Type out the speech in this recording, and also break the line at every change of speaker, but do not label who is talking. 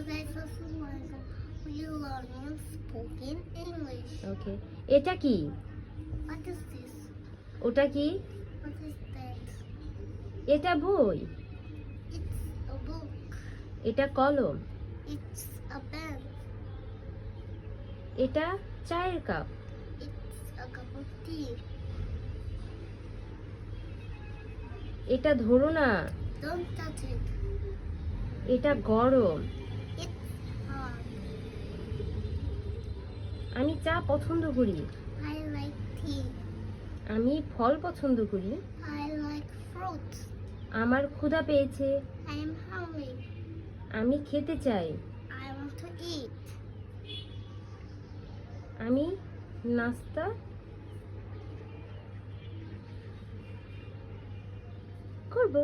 guys, assalamualaikum. We learning spoken English.
ওকে, এটা কি?
What is this?
ওটা কি?
What is that?
এটা বই,
It's a book.
এটা কলম,
It's a pen.
এটা চায়ের cup,
It's a cup of tea.
এটা ধরো না,
Don't touch it.
এটা গরম।
It's hot.
আমি চা পছন্দ করি,
I like tea.
আমি ফল পছন্দ করি,
I like fruits.
আমার ক্ষুধা পেয়েছে,
I am hungry.
আমি খেতে চাই,
I want to eat.
আমি নাস্তা করব।